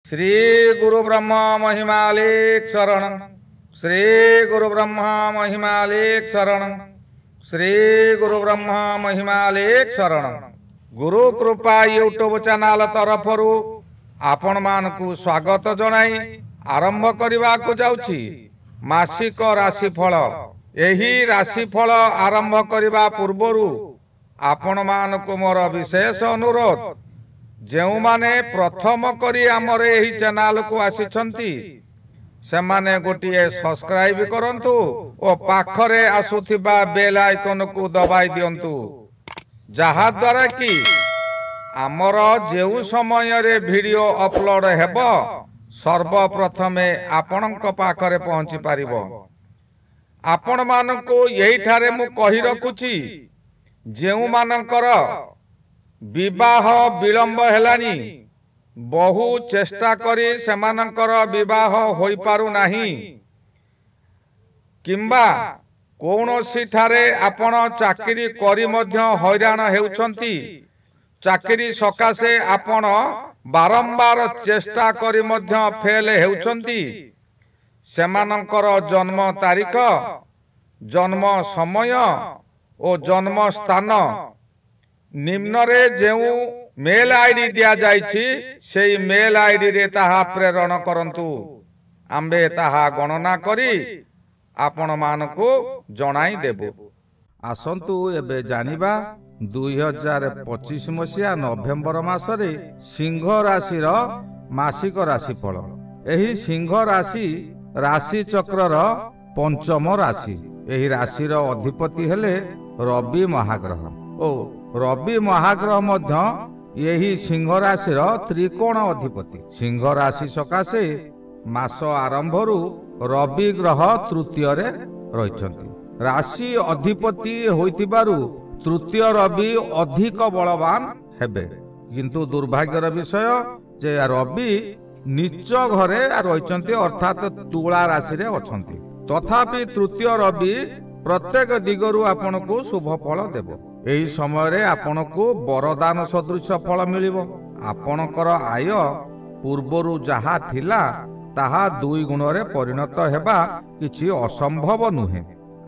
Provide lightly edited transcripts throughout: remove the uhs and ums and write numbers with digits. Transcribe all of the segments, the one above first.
श्री गुरु ब्रह्मा महिमालेक शरण। श्री गुरु ब्रह्मा महिमालेक शरण। श्री गुरु ब्रह्मा महिमालेक शरण। गुरु कृपा यूट्यूब चैनल तरफरु आपण मानकु स्वागत जनाई आरंभ करने को जाउछि मासिक राशिफल। एही राशिफल आरंभ करने पूर्वरु आपण मानकु मोर विशेष अनुरोध, जेउ माने प्रथम करी आमर एही चैनल को आसीछंती से माने गोटिए सब्सक्राइब करंतु ओ पाखरे आसुथिबा बेल आइकन को दबाई दियंतु, जहा द्वारा कि आमर जेउ समय रे वीडियो अपलोड हेबो सर्वप्रथमे आपणक पाखरे पहुंची पारिबो। आपण मानकु एही ठारे मु कहि रखुची, जेउ मानकर विवाह विलंब हेलानी, बहु चेष्टा करी सेमानकर विवाह होई पारु नाही, किंबा कौनसी ठारे आपण चाकरी करी मध्य हैरान हेउछंती, चाकरी सकाशे आपण बारंबार चेष्टा करी मध्य फेल हेउछंती, सेमानकर जन्म तारीख, जन्म समय और जन्म स्थान निम्न रे जेउ मेल आईडी दिया जाइछि सेई मेल आईडी रे ताहा प्रेरण करंतु। आम्बे ताहा गणना करी आपण मानकु जणाई देबो। आसंतु एबे जानिबा 2025 मसिया नवेम्बर मासरे सिंह राशि रो मासिक राशिफल। एही सिंह राशि राशि चक्रर पंचम राशि। एही राशि रो अधिपति हेले रवि महाग्रह ओ रवि महाग्रह मध्य यही सिंह राशि त्रिकोण अधिपति। सिंह राशि सकाशे मास आरंभरु रवि ग्रह तृतीय रे रहिछंती। राशि अधिपति होइतिबारु तृतीय रवि अधिक बलवान हेबे, किंतु दुर्भाग्यर विषय जे रवि नीच घरे रहिछंती, अर्थात तुला राशि रे अछंती। तथापि तृतीय रवि प्रत्येक दिगरु आपनको शुभ फल देबो। एही समय रे आपनको वरदान सदृश फल मिलिबो। आपनकर आय पूर्वरु जहा थिला ताहा 2 गुण रे परिणत हेबा किछि असंभव नुहे।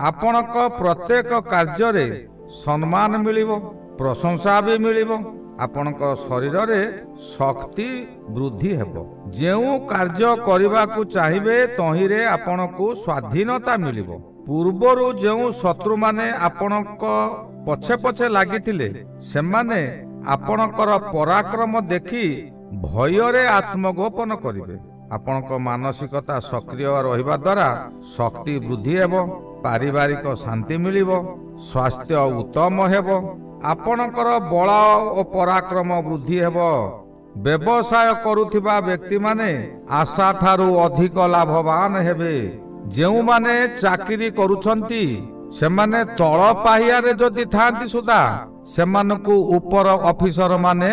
आपनक प्रत्येक कार्य रे सम्मान मिलिबो, प्रशंसा भी मिलिबो। आपनक शरीर रे शक्ति वृद्धि हेबो। जेउ कार्य करिबा को चाहिबे तही रे आपनको स्वाधीनता मिलिबो। पूर्वरु जेउ शत्रु माने आपनक पछे पछे लागिथिले सेमाने आपनकर पराक्रम देखि भयरे आत्मगोपन करिवे। आपनक मानसिकता सक्रिय रहिबा द्वारा शक्ति वृद्धि हेबो, पारिवारिक शांति मिलिबो, स्वास्थ्य उत्तम हेबो, आपनकर बल और पराक्रम वृद्धि हेबो। व्यवसाय करुथिबा व्यक्ति माने आशा ठारू अधिक लाभवान हेबे। जेउ माने चाकरी करूछंती सेमाने तळ पाहियारे जदि थांती सुदा सेमानकु ऊपर ऑफिसर माने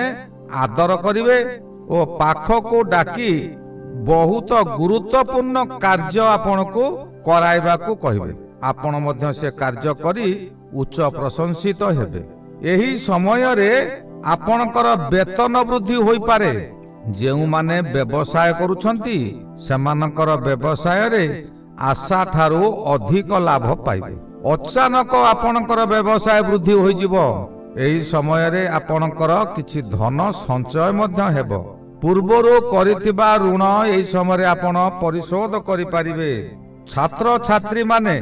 आदर करिवे ओ पाखको डाकी बहुत गुरुत्वपूर्ण कार्य आपनको कराइबाकू कहिबे। आपण मध्य से कार्य करी उच्च प्रशंसित हेबे। एही समय रे आपनकर वेतन वृद्धि होई पारे। जेउ माने व्यवसाय करूछंती सेमानकर व्यवसाय रे आशा ठारू अधिक लाभ पाइबे। अचानक आपनकर व्यवसाय वृद्धि होई जिवो। एही समय रे आपनकर किछि धन संचय मध्य हेबो। पूर्वरु करितिबा ऋण एही समय रे आपण परिशोध करि पारिबे। छात्र छात्री माने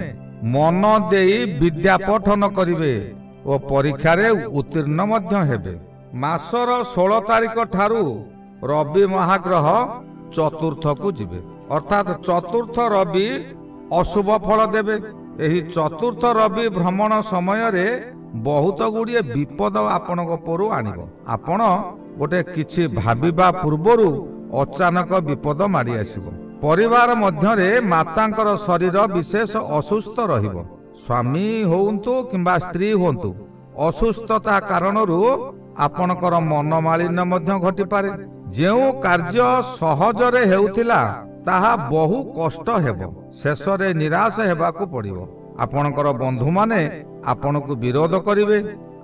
मन देई विद्या पठन करिवे ओ परीक्षा रे उत्तीर्ण मध्य हेबे। मासर 16 तारिख ठारू रवि महाग्रह चतुर्थ को जिवे, अर्थात चतुर्थ रवि अशुभ फल देबे। एही चतुर्थ रवि भ्रमण समय रे बहुत गुड़िए विपद आपनक उपरु आनिबो। आपण गोटे किछि भाबिबा पूर्वरु अचानक विपद मारी आसिबो। परिवार मध्य रे मातांकर शरीर विशेष असुस्थ रहिबो। स्वामी होउंतु किंबा स्त्री होउंतु असुस्थता कारणरू आपनकर मनमालिन्य मध्य घटी पारे। जेउ कार्य सहजरे हेउथिला ताहा बहु कष्ट हेबो। शेष रे निराश हेबाकू पड़िबो। आपनकर बंधु माने आपनकू विरोध करिवे।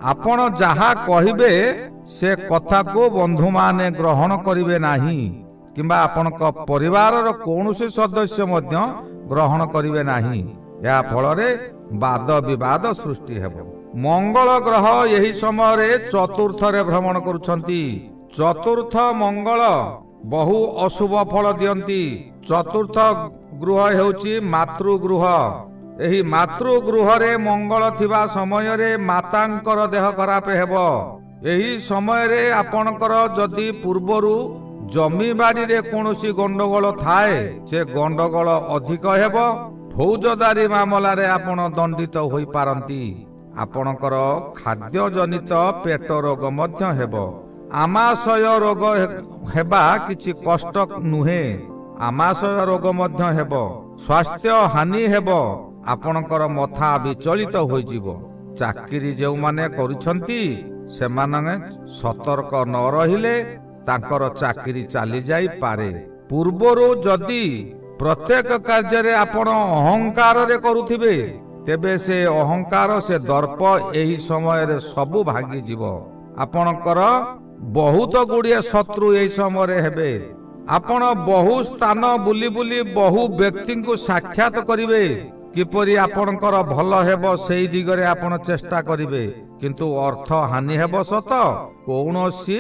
आपण जहा कहिबे से कथा को बंधु माने ग्रहण करिवे नाही। କିମ୍ବା ଆପଣଙ୍କ ପରିବାରର କୌଣସି ସଦସ୍ୟ ମଧ୍ୟ ଗ୍ରହଣ କରିବେ ନାହିଁ। ଏହା ଫଳରେ ବାଦ ବିବାଦ ସୃଷ୍ଟି ହେବ। ମଙ୍ଗଳ ଗ୍ରହ ଏହି ସମୟରେ ଚତୁର୍ଥରେ ଭ୍ରମଣ କରୁଛନ୍ତି। ଚତୁର୍ଥ ମଙ୍ଗଳ ବହୁ ଅଶୁଭ ଫଳ ଦିଅନ୍ତି। ଚତୁର୍ଥ ଗୃହ ହେଉଛି ମାତୃଗୃହ। ଏହି ମାତୃଗୃହରେ ମଙ୍ଗଳ ଥିବା ସମୟରେ ମାତାଙ୍କର ଦେହ ଖରାପ ହେବ। ଏହି ସମୟରେ ଆପଣଙ୍କର ଯଦି ପୂର୍ବରୁ ଜମିବାଡ଼ିରେ କୌଣସି ଗଣ୍ଡଗୋଳ ଥାଏ, ସେ ଗଣ୍ଡଗୋଳ ଅଧିକ ହେବ। ଫୌଜଦାରୀ ମାମଲାରେ ଆପଣ ଦଣ୍ଡିତ ହୋଇପାରନ୍ତି। ଆପଣଙ୍କର ଖାଦ୍ୟଜନିତ ପେଟ ରୋଗ ମଧ୍ୟ ହେବ। ଆମାଶୟ ରୋଗ ହେବା କିଛି କଷ୍ଟ ନୁହେଁ। ଆମାଶୟ ରୋଗ ମଧ୍ୟ ହେବ। ସ୍ୱାସ୍ଥ୍ୟ ହାନି ହେବ। ଆପଣଙ୍କର ମଥା ବିଚଳିତ ହୋଇଯିବ। ଚାକିରି ଯେଉଁମାନେ କରୁଛନ୍ତି ସେମାନେ ସତର୍କ ନ ରହିଲେ ତାଙ୍କର ଚାକିରି ଚାଲିଯାଇପାରେ। ପୂର୍ବରୁ ଯଦି ପ୍ରତ୍ୟେକ କାର୍ଯ୍ୟରେ ଆପଣ ଅହଙ୍କାରରେ କରୁଥିବେ, ତେବେ ସେ ଅହଙ୍କାର, ସେ ଦର୍ପ ଏହି ସମୟରେ ସବୁ ଭାଙ୍ଗିଯିବ। ଆପଣଙ୍କର ବହୁତ ଗୁଡ଼ିଏ ଶତ୍ରୁ ଏହି ସମୟରେ ହେବେ। ଆପଣ ବହୁ ସ୍ଥାନ ବୁଲି ବୁଲି ବହୁ ବ୍ୟକ୍ତିଙ୍କୁ ସାକ୍ଷାତ କରିବେ। କିପରି ଆପଣଙ୍କର ଭଲ ହେବ ସେହି ଦିଗରେ ଆପଣ ଚେଷ୍ଟା କରିବେ। କିନ୍ତୁ ଅର୍ଥ ହାନି ହେବ ସତ, କୌଣସି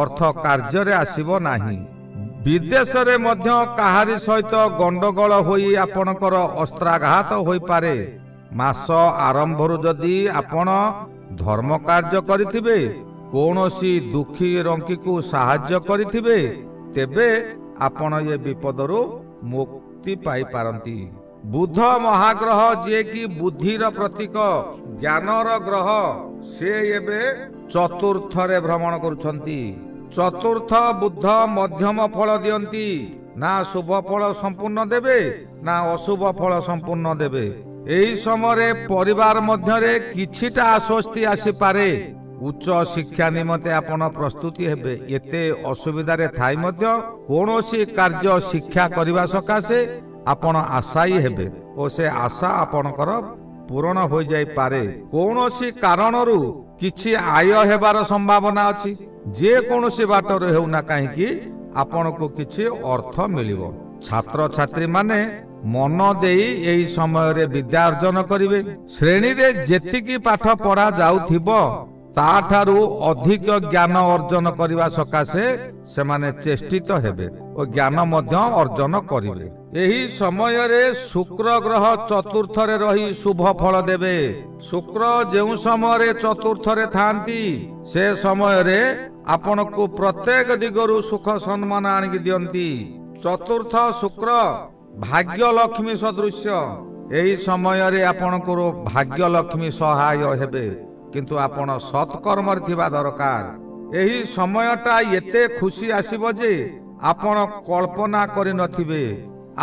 ଅର୍ଥ କାର୍ଯ୍ୟରେ ଆସିବ ନାହିଁ। ବିଦେଶରେ ମଧ୍ୟ କାହାରି ସହିତ ଗଣ୍ଡଗୋଳ ହୋଇ ଆପଣଙ୍କର ଅସ୍ତ୍ରାଘାତ ହୋଇପାରେ। ମାସ ଆରମ୍ଭରୁ ଯଦି ଆପଣ ଧର୍ମ କାର୍ଯ୍ୟ କରିଥିବେ, କୌଣସି ଦୁଃଖୀ ରଙ୍କିକୁ ସାହାଯ୍ୟ କରିଥିବେ, ତେବେ ଆପଣ ଏ ବିପଦରୁ ମୁକ୍ତି ପାଇପାରନ୍ତି। ବୁଧ ମହାଗ୍ରହ, ଯିଏକି ବୁଦ୍ଧିର ପ୍ରତୀକ, ଜ୍ଞାନର ଗ୍ରହ, ସେ ଏବେ ଚତୁର୍ଥରେ ଭ୍ରମଣ କରୁଛନ୍ତି। ଚତୁର୍ଥ ବୁଧ ମଧ୍ୟମ ଫଳ ଦିଅନ୍ତି। ନା ଶୁଭ ଫଳ ସମ୍ପୂର୍ଣ୍ଣ ଦେବେ, ନା ଅଶୁଭ ଫଳ ସମ୍ପୂର୍ଣ୍ଣ ଦେବେ। ଏହି ସମୟରେ ପରିବାର ମଧ୍ୟରେ କିଛିଟା ଆଶ୍ୱସ୍ତି ଆସିପାରେ। ଉଚ୍ଚ ଶିକ୍ଷା ନିମନ୍ତେ ଆପଣ ପ୍ରସ୍ତୁତି ହେବେ। ଏତେ ଅସୁବିଧାରେ ଥାଇ ମଧ୍ୟ କୌଣସି କାର୍ଯ୍ୟ ଶିକ୍ଷା କରିବା ସକାଶେ ଆପଣ ଆଶାୟୀ ହେବେ ଓ ସେ ଆଶା ଆପଣଙ୍କର ପୂରଣ ହୋଇଯାଇପାରେ। କୌଣସି କାରଣରୁ କିଛି ଆୟ ହେବାର ସମ୍ଭାବନା ଅଛି। ଯେ କୌଣସି ବାଟରେ ହେଉନା କାହିଁକି ଆପଣଙ୍କୁ କିଛି ଅର୍ଥ ମିଳିବ। ଛାତ୍ରଛାତ୍ରୀ ମାନେ ମନ ଦେଇ ଏହି ସମୟରେ ବିଦ୍ୟା ଅର୍ଜନ କରିବେ। ଶ୍ରେଣୀରେ ଯେତିକି ପାଠ ପଢା ଯାଉଥିବ ତାଠାରୁ ଅଧିକ ଜ୍ଞାନ ଅର୍ଜନ କରିବା ସକାଶେ ସେମାନେ ଚେଷ୍ଟିତ ହେବେ ଓ ଜ୍ଞାନ ମଧ୍ୟ ଅର୍ଜନ କରିବେ। ଏହି ସମୟରେ ଶୁକ୍ର ଗ୍ରହ ଚତୁର୍ଥରେ ରହି ଶୁଭ ଫଳ ଦେବେ। ଶୁକ୍ର ଯେଉଁ ସମୟରେ ଚତୁର୍ଥରେ ଥାନ୍ତି, ସେ ସମୟରେ ଆପଣଙ୍କୁ ପ୍ରତ୍ୟେକ ଦିଗରୁ ସୁଖ ସମ୍ମାନ ଆଣିକି ଦିଅନ୍ତି। ଚତୁର୍ଥ ଶୁକ୍ର ଭାଗ୍ୟଲକ୍ଷ୍ମୀ ସଦୃଶ୍ୟ। ଏହି ସମୟରେ ଆପଣଙ୍କର ଭାଗ୍ୟଲକ୍ଷ୍ମୀ ସହାୟ ହେବେ, କିନ୍ତୁ ଆପଣ ସତ୍କର୍ମରେ ଥିବା ଦରକାର। ଏହି ସମୟଟା ଏତେ ଖୁସି ଆସିବ ଯେ ଆପଣ କଳ୍ପନା କରିନଥିବେ।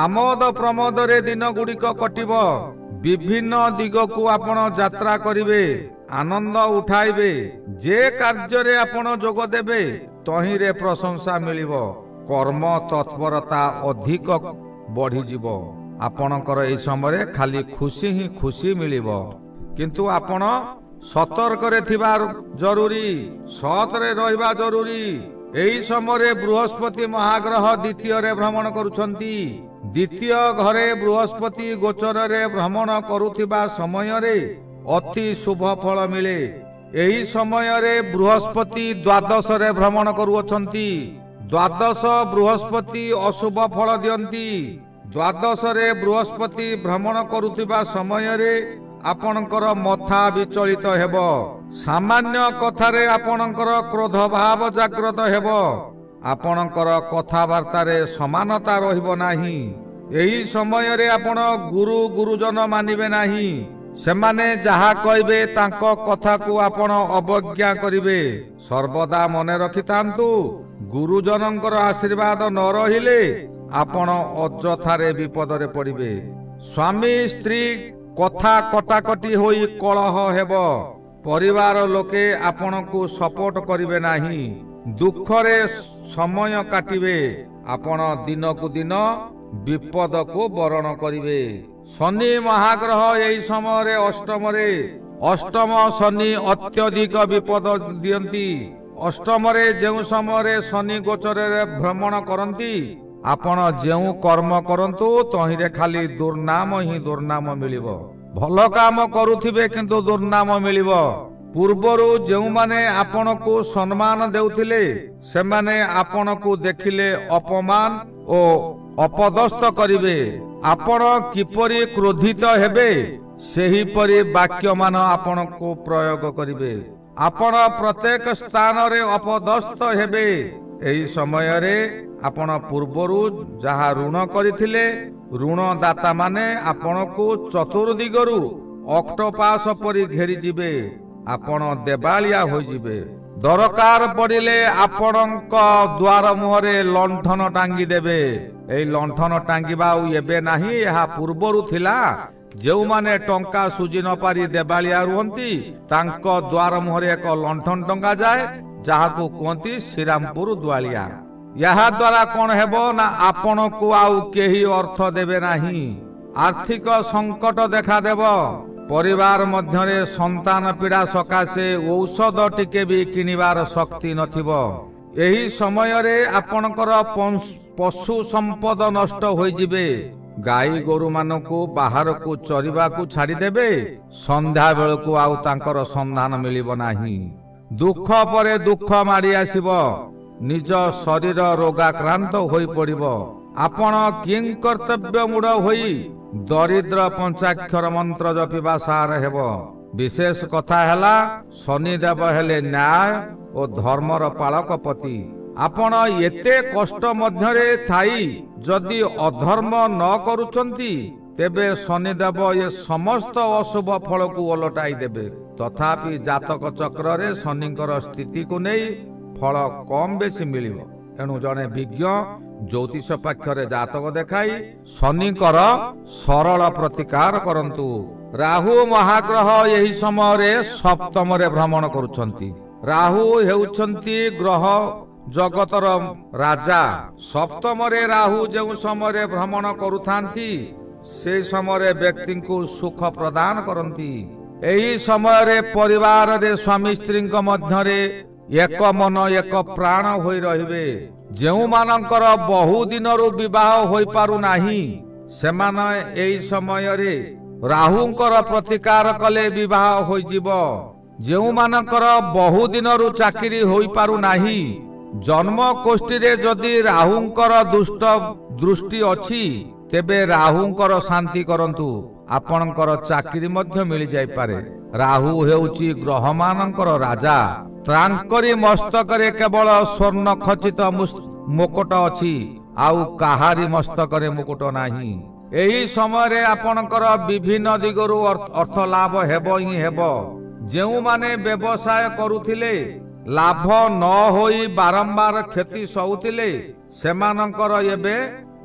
ଆମୋଦ ପ୍ରମୋଦରେ ଦିନ ଗୁଡ଼ିକ କଟିବ। ବିଭିନ୍ନ ଦିଗକୁ ଆପଣ ଯାତ୍ରା କରିବେ, ଆନନ୍ଦ ଉଠାଇବେ। ଯେ କାର୍ଯ୍ୟରେ ଆପଣ ଯୋଗ ଦେବେ ତହିଁରେ ପ୍ରଶଂସା ମିଳିବ। କର୍ମ ତତ୍ପରତା ଅଧିକ ବଢିଯିବ। ଆପଣଙ୍କର ଏହି ସମୟରେ ଖାଲି ଖୁସି ହିଁ ଖୁସି ମିଳିବ। କିନ୍ତୁ ଆପଣ ସତର୍କରେ ଥିବା ଜରୁରୀ, ସତରେ ରହିବା ଜରୁରୀ। ଏହି ସମୟରେ ବୃହସ୍ପତି ମହାଗ୍ରହ ଦ୍ୱିତୀୟରେ ଭ୍ରମଣ କରୁଛନ୍ତି। ଦ୍ୱିତୀୟ ଘରେ ବୃହସ୍ପତି ଗୋଚରରେ ଭ୍ରମଣ କରୁଥିବା ସମୟରେ ଅତି ଶୁଭ ଫଳ ମିଳେ। ଏହି ସମୟରେ ବୃହସ୍ପତି ଦ୍ୱାଦଶରେ ଭ୍ରମଣ କରୁଅଛନ୍ତି। ଦ୍ୱାଦଶ ବୃହସ୍ପତି ଅଶୁଭ ଫଳ ଦିଅନ୍ତି। ଦ୍ୱାଦଶରେ ବୃହସ୍ପତି ଭ୍ରମଣ କରୁଥିବା ସମୟରେ ଆପଣଙ୍କର ମଥା ବିଚଳିତ ହେବ। ସାମାନ୍ୟ କଥାରେ ଆପଣଙ୍କର କ୍ରୋଧ ଭାବ ଜାଗ୍ରତ ହେବ। ଆପଣଙ୍କର କଥାବାର୍ତ୍ତାରେ ସମାନତା ରହିବ ନାହିଁ। ଏହି ସମୟରେ ଆପଣ ଗୁରୁ ଗୁରୁଜନ ମାନିବେ ନାହିଁ। ସେମାନେ ଯାହା କହିବେ ତାଙ୍କ କଥାକୁ ଆପଣ ଅବଜ୍ଞା କରିବେ। ସର୍ବଦା ମନେ ରଖିଥାନ୍ତୁ, ଗୁରୁଜନଙ୍କର ଆଶୀର୍ବାଦ ନ ରହିଲେ ଆପଣ ଅଯଥାରେ ବିପଦରେ ପଡ଼ିବେ। ସ୍ୱାମୀ ସ୍ତ୍ରୀ କଥା କଟାକଟି ହୋଇ କଳହ ହେବ। ପରିବାର ଲୋକେ ଆପଣଙ୍କୁ ସପୋର୍ଟ କରିବେ ନାହିଁ। ଦୁଃଖରେ ସମୟ କାଟିବେ। ଆପଣ ଦିନକୁ ଦିନ ବିପଦକୁ ବରଣ କରିବେ। ଶନି ମହାଗ୍ରହ ଏହି ସମୟରେ ଅଷ୍ଟମରେ। ଅଷ୍ଟମ ଶନି ଅତ୍ୟଧିକ ବିପଦ ଦିଅନ୍ତି। ଅଷ୍ଟମରେ ଯେଉଁ ସମୟରେ ଶନି ଗୋଚରରେ ଭ୍ରମଣ କରନ୍ତି ଆପଣ ଯେଉଁ କର୍ମ କରନ୍ତୁ ତହିଁରେ ଖାଲି ଦୁର୍ନାମ ହିଁ ଦୁର୍ନାମ ମିଳିବ। ଭଲ କାମ କରୁଥିବେ କିନ୍ତୁ ଦୁର୍ନାମ ମିଳିବ। ପୂର୍ବରୁ ଯେଉଁମାନେ ଆପଣଙ୍କୁ ସମ୍ମାନ ଦେଉଥିଲେ ସେମାନେ ଆପଣଙ୍କୁ ଦେଖିଲେ ଅପମାନ ଓ ଅପଦସ୍ତ କରିବେ। ଆପଣ କିପରି କ୍ରୋଧିତ ହେବେ ସେହିପରି ବାକ୍ୟମାନ ଆପଣଙ୍କୁ ପ୍ରୟୋଗ କରିବେ। ଆପଣ ପ୍ରତ୍ୟେକ ସ୍ଥାନରେ ଅପଦସ୍ତ ହେବେ। ଏହି ସମୟରେ ଆପଣ ପୂର୍ବରୁ ଯାହା ଋଣ କରିଥିଲେ ଋଣଦାତା ମାନେ ଆପଣଙ୍କୁ ଚତୁର୍ଦିଗରୁ ଅକ୍ଟୋପାସ ପରି ଘେରିଯିବେ। ଆପଣ ଦେବାଳିଆ ହୋଇଯିବେ। ଦରକାର ପଡ଼ିଲେ ଆପଣଙ୍କ ଦ୍ୱାର ମୁହଁରେ ଲଣ୍ଠନ ଟାଙ୍ଗି ଦେବେ। ଏହି ଲଣ୍ଠନ ଟାଙ୍ଗିବା ଆଉ ଏବେ ନାହିଁ, ଏହା ପୂର୍ବରୁ ଥିଲା। ଯେଉଁମାନେ ଟଙ୍କା ସୁଝି ନ ପାରି ଦେବାଳିଆ ରୁହନ୍ତି ତାଙ୍କ ଦ୍ୱାର ମୁହଁରେ ଏକ ଲଣ୍ଠନ ଟଙ୍ଗାଯାଏ, ଯାହାକୁ କୁହନ୍ତି ଶ୍ରୀରାମପୁର ଦୁଆଳିଆ। ଏହା ଦ୍ୱାରା କଣ ହେବ ନା ଆପଣଙ୍କୁ ଆଉ କେହି ଅର୍ଥ ଦେବେ ନାହିଁ। ଆର୍ଥିକ ସଙ୍କଟ ଦେଖାଦେବ। ପରିବାର ମଧ୍ୟରେ ସନ୍ତାନ ପୀଡ଼ା ସକାଶେ ଔଷଧ ଟିକେ ବି କିଣିବାର ଶକ୍ତି ନଥିବ। ଏହି ସମୟରେ ଆପଣଙ୍କର ପଶୁ ସମ୍ପଦ ନଷ୍ଟ ହୋଇଯିବେ। ଗାଈ ଗୋରୁମାନଙ୍କୁ ବାହାରକୁ ଚରିବାକୁ ଛାଡ଼ିଦେବେ। ସନ୍ଧ୍ୟା ବେଳକୁ ଆଉ ତାଙ୍କର ସନ୍ଧାନ ମିଳିବ ନାହିଁ। ଦୁଃଖ ପରେ ଦୁଃଖ ମାଡ଼ି ଆସିବ। ନିଜ ଶରୀର ରୋଗାକ୍ରାନ୍ତ ହୋଇପଡ଼ିବ। ଆପଣ କିଂକର୍ତ୍ତବ୍ୟ ମୂଢ଼ ହୋଇ ଦରିଦ୍ର ପଞ୍ଚାକ୍ଷର ମନ୍ତ୍ର ଜପିବା ସାର ହେବ। ବିଶେଷ କଥା ହେଲା ଶନିଦେବ ହେଲେ ନ୍ୟାୟ ଓ ଧର୍ମର ପାଳକପତି। ଆପଣ ଏତେ କଷ୍ଟ ମଧ୍ୟରେ ଥାଇ ଯଦି ଅଧର୍ମ ନ କରୁଛନ୍ତି ତେବେ ଶନିଦେବ ଏ ସମସ୍ତ ଅଶୁଭ ଫଳକୁ ଓଲଟାଇ ଦେବେ। ତଥାପି ଜାତକ ଚକ୍ରରେ ଶନିଙ୍କର ସ୍ଥିତିକୁ ନେଇ ଫଳ କମ୍ ବେଶୀ ମିଳିବ। ଏଣୁ ଜଣେ ବିଜ୍ଞ ଜ୍ୟୋତିଷ ପାଖରେ ଜାତକ ଦେଖାଇ ଶନିଙ୍କର ସରଳ ପ୍ରତିକାର କରନ୍ତୁ। ରାହୁ ମହାଗ୍ରହ ଏହି ସମୟରେ ସପ୍ତମରେ ଭ୍ରମଣ କରୁଛନ୍ତି। ରାହୁ ହେଉଛନ୍ତି ଗ୍ରହ ଜଗତର ରାଜା। ସପ୍ତମରେ ରାହୁ ଯେଉଁ ସମୟରେ ଭ୍ରମଣ କରୁଥାନ୍ତି ସେ ସମୟରେ ବ୍ୟକ୍ତିଙ୍କୁ ସୁଖ ପ୍ରଦାନ କରନ୍ତି। ଏହି ସମୟରେ ପରିବାରରେ ସ୍ୱାମୀ ସ୍ତ୍ରୀଙ୍କ ମଧ୍ୟରେ ଏକ ମନ ଏକ ପ୍ରାଣ ହୋଇ ରହିବେ। ଯେଉଁମାନଙ୍କର ବହୁ ଦିନରୁ ବିବାହ ହୋଇପାରୁନାହିଁ ସେମାନେ ଏହି ସମୟରେ ରାହୁଙ୍କର ପ୍ରତିକାର କଲେ ବିବାହ ହୋଇଯିବ। ଯେଉଁମାନଙ୍କର ବହୁ ଦିନରୁ ଚାକିରି ହୋଇପାରୁନାହିଁ ଜନ୍ମ କୋଷ୍ଠୀରେ ଯଦି ରାହୁଙ୍କର ଦୁଷ୍ଟ ଦୃଷ୍ଟି ଅଛି ତେବେ ରାହୁଙ୍କର ଶାନ୍ତି କରନ୍ତୁ। ଆପଣଙ୍କର ଚାକିରି ମଧ୍ୟ ମିଳିଯାଇପାରେ। ରାହୁ ହେଉଛି ଗ୍ରହମାନଙ୍କର ରାଜା। ତାଙ୍କରି ମସ୍ତକରେ କେବଳ ସ୍ୱର୍ଣ୍ଣ ଖଚିତ ମୁକୁଟ ଅଛି, ଆଉ କାହାରି ମସ୍ତକରେ ମୁକୁଟ ନାହିଁ। ଏହି ସମୟରେ ଆପଣଙ୍କର ବିଭିନ୍ନ ଦିଗରୁ ଅର୍ଥ ଲାଭ ହେବ ହିଁ ହେବ। ଯେଉଁମାନେ ବ୍ୟବସାୟ କରୁଥିଲେ ଲାଭ ନ ହୋଇ ବାରମ୍ବାର କ୍ଷତି ସହୁଥିଲେ ସେମାନଙ୍କର ଏବେ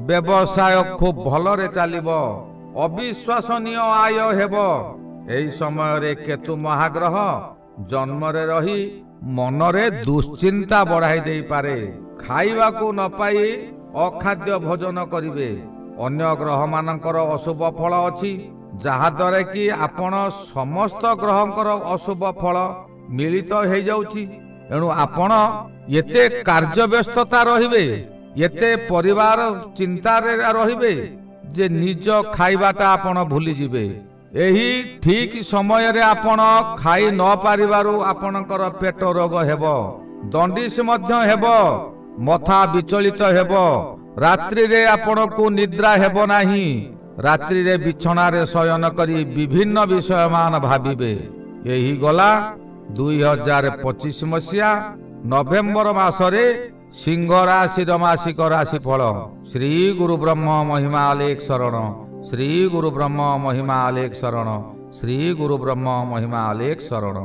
ବ୍ୟବସାୟ ଖୁବ୍ ଭଲରେ ଚାଲିବ। ଅବିଶ୍ୱାସନୀୟ ଆୟ ହେବ। ଏହି ସମୟରେ କେତୁ ମହାଗ୍ରହ ଜନ୍ମରେ ରହି ମନରେ ଦୁଶ୍ଚିନ୍ତା ବଢାଇ ଦେଇପାରେ। ଖାଇବାକୁ ନ ପାଇ ଅଖାଦ୍ୟ ଭୋଜନ କରିବେ। ଅନ୍ୟ ଗ୍ରହମାନଙ୍କର ଅଶୁଭ ଫଳ ଅଛି, ଯାହାଦ୍ୱାରା କି ଆପଣ ସମସ୍ତ ଗ୍ରହଙ୍କର ଅଶୁଭ ଫଳ ମିଳିତ ହେଇଯାଉଛି। ଏଣୁ ଆପଣ ଏତେ କାର୍ଯ୍ୟବ୍ୟସ୍ତତା ରହିବେ, ଏତେ ପରିବାର ଚିନ୍ତାରେ ରହିବେ ଯେ ନିଜ ଖାଇବାଟା ଆପଣ ଭୁଲିଯିବେ। ଏହି ଠିକ ସମୟରେ ଆପଣ ଖାଇ ନ ପାରିବାରୁ ଆପଣଙ୍କର ପେଟ ରୋଗ ହେବ, ଦଣ୍ଡିସ ମଧ୍ୟ ହେବ, ମଥା ବିଚଳିତ ହେବ। ରାତ୍ରିରେ ଆପଣଙ୍କୁ ନିଦ୍ରା ହେବ ନାହିଁ। ରାତ୍ରିରେ ବିଛଣାରେ ଶୟନ କରି ବିଭିନ୍ନ ବିଷୟମାନ ଭାବିବେ। ଏହି ଗଲା 2025 ମସିହା ନଭେମ୍ବର ମାସରେ ସିଂହ ରାଶିର ମାସିକ ରାଶିଫଳ। ଶ୍ରୀ ଗୁରୁ ବ୍ରହ୍ମ ମହିମା ଆଲେଖ ଶରଣ। ଶ୍ରୀ ଗୁରୁ ବ୍ରହ୍ମ ମହିମା ଆଲେଖ ଶରଣ। ଶ୍ରୀ ଗୁରୁ ବ୍ରହ୍ମ ମହିମା ଆଲେଖ ଶରଣ।